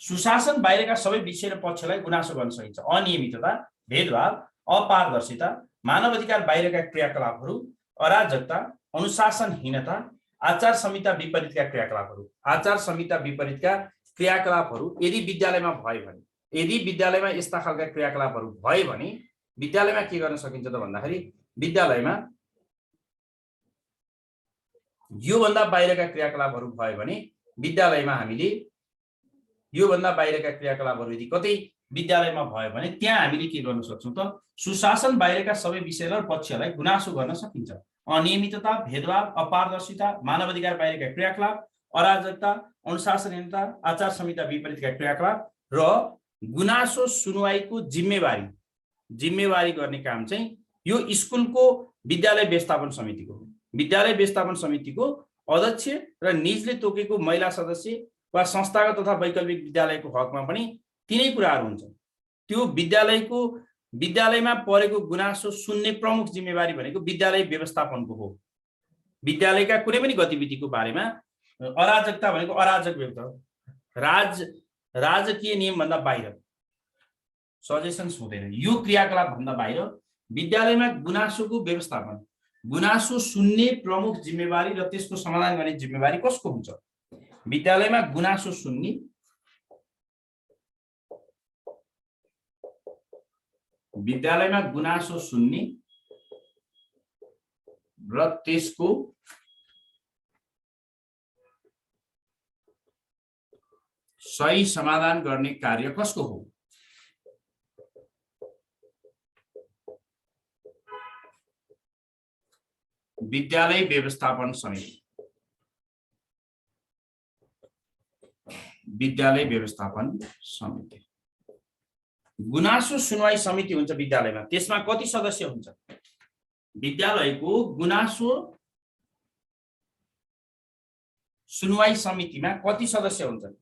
सुशासन बाहिरका सबै विषय र पक्षलाई गुनासो गर्न सकिन्छ। अनियमितता, भेदभाव, अपारदर्शिता, मानव अधिकार बाहिरका क्रियाकलापहरू, अराजकता, अनुशासनहीनता, आचार संहिता विपरीतका क्रियाकलापहरू। आचार संहिता विपरीतका क्रियाकलापहरू यदि विद्यालयमा भयो भने, यदि विद्यालयमा यस्ता खालका क्रियाकलापहरू भयो भने विद्यालयमा के गर्न सकिन्छ त भन्दाखेरि विद्यालयमा योभन्दा बाहिरका क्रियाकलापहरू भयो भने विद्यालयमा हामीले योभन्दा बाहिरका क्रियाकलापहरू यदि कतै विद्यालयमा भयो भने त्यहाँ हामीले के गर्न सक्छौँ त सुशासन बाहिरका सबै विषय र पक्षलाई गुनासो गर्न सकिन्छ। अनियमितता, भेदभाव, अपारदर्शिता, मानव अधिकार बाहिरका क्रियाकलाप, अराजकता, अनुशासनहीनता, आचार संहिता विपरीतका क्रियाकलाप र गुनासो सुनवाईको जिम्मेवारी गर्ने काम चाहिँ यो स्कुलको विद्यालय व्यवस्थापन समितिको हो। विद्यालय व्यवस्थापन समितिको अध्यक्ष र निजले तोकेको महिला सदस्य वा संस्थागत तथा वैकल्पिक विद्यालयको हकमा पनि तिनै कुराहरू हुन्छन्। त्यो विद्यालयमा परेको गुनासो सुन्ने प्रमुख जिम्मेवारी भनेको विद्यालय व्यवस्थापनको हो। विद्यालयका कुनै पनि गतिविधिको बारेमा अराजकता भनेको अराजक व्यवस्था, राजकीय नियमभन्दा बाहिर सजेसन्स हुँदैन। यो क्रियाकलाप भन्दा बाहिर विद्यालयमा गुनासोको व्यवस्थापन, गुनासो सुन्ने प्रमुख जिम्मेवारी र त्यसको समाधान गर्ने जिम्मेवारी कसको हुन्छ? विद्यालयमा गुनासो सुन्ने र त्यसको सही समाधान गर्ने कार्य कसको हो? विद्यालय व्यवस्थापन समिति। विद्यालय व्यवस्थापन समिति। गुनासो सुनवाई समिति हुन्छ विद्यालयमा। त्यसमा कति सदस्य हुन्छ? विद्यालयको गुनासो सुनवाई समितिमा कति सदस्य हुन्छन्?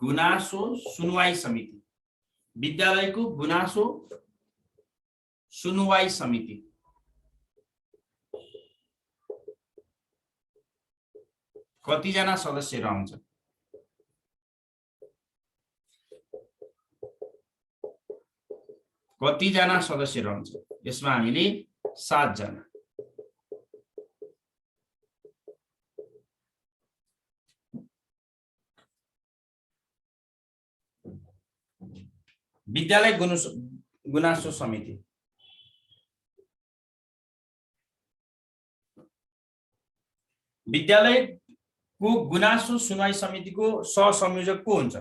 गुनासो सुनवाई समिति, विद्यालयको गुनासो सुनवाई समिति कतिजना सदस्य रहन्छ? कतिजना सदस्य रहन्छ? यसमा हामीले 7 जना। विद्यालय गुनासो समिति विद्यालयको गुनासो सुनवाई समितिको सहसंयोजक को हुन्छ?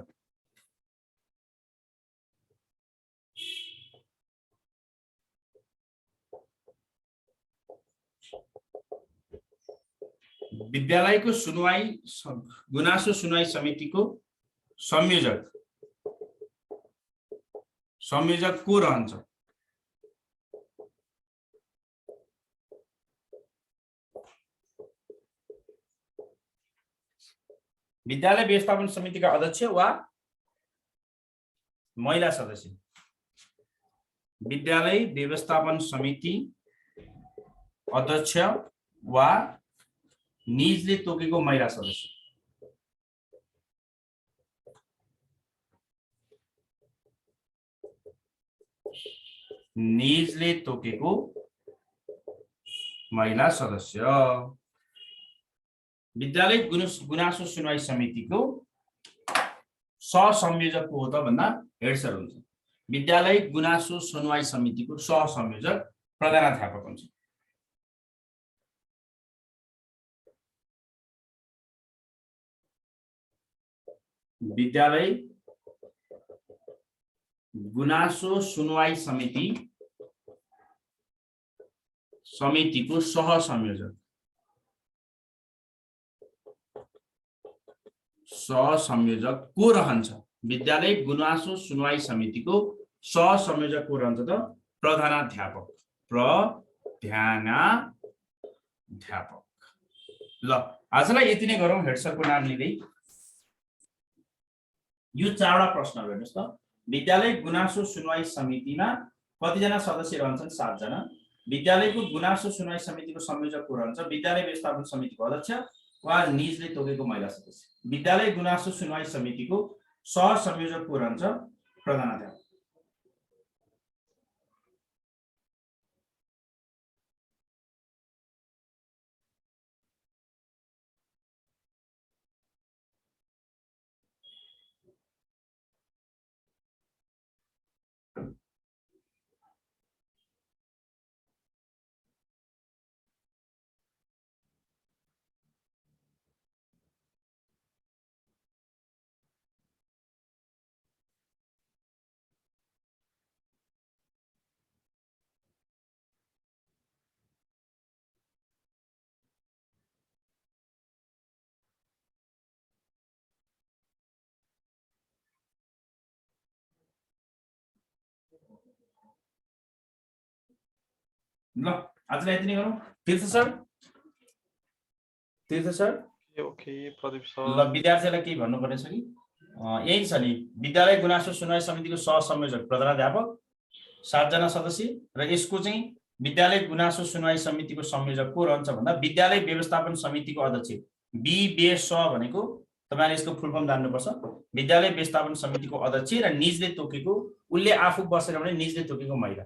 विद्यालयको गुनासो सुनवाई समितिको संयोजक को रहन्छ? विद्यालय व्यवस्थापन समितिका अध्यक्ष वा महिला सदस्य। विद्यालय व्यवस्थापन समिति अध्यक्ष वा निजले तोकेको महिला सदस्य। निजले तोकेको महिला सदस्य। विद्यालय गुनासो सुनवाई समितिको सहसंयोजक को हो त भन्दा हेड सर हुन्छ। विद्यालय गुनासो सुनवाई समितिको सहसंयोजक प्रधानाध्यापक हुन्छ। विद्यालय गुनासो सुनवाई समितिको सहसंयोजक को रहन्छ। विद्यालय गुनासो सुनवाई समितिको सहसंयोजक को रहन्छ त प्रधानाध्यापक। ल आजलाई यति नै गरौँ। हेड सरको नाम लिँदै यो 4वटा प्रश्न हेर्नुस् त। विद्यालय गुनासो सुनवाई समितिमा कतिजना सदस्य रहन्छन्? 7 जना। विद्यालयको गुनासो सुनवाई समितिको संयोजक को रहन्छ? विद्यालय व्यवस्थापन समितिको अध्यक्ष वा निजले तोकेको महिला सदस्य। विद्यालय गुनासो सुनवाई समितिको सहसंयोजक को रहन्छ? प्रधानाध्यापक। ल आजलाई यति नै गरौँ। तीर्थ सर ओके प्रदीप सर। ल विद्यार्थीलाई केही भन्नुपर्ने छ कि? यही छ नि, विद्यालय गुनासो सुनवाई समितिको सहसंयोजक प्रधानाध्यापक, 7 जना सदस्य र यसको चाहिँ विद्यालय गुनासो सुनवाई समितिको संयोजक को रहन्छ भन्दा विद्यालय व्यवस्थापन समितिको अध्यक्ष। विवेस भनेको तपाईले यसको फुल फर्म जान्नुपर्छ। विद्यालय व्यवस्थापन समितिको अध्यक्ष र निजले तोकेको, उसले आफू बसेर भने निजले तोकेको महिला।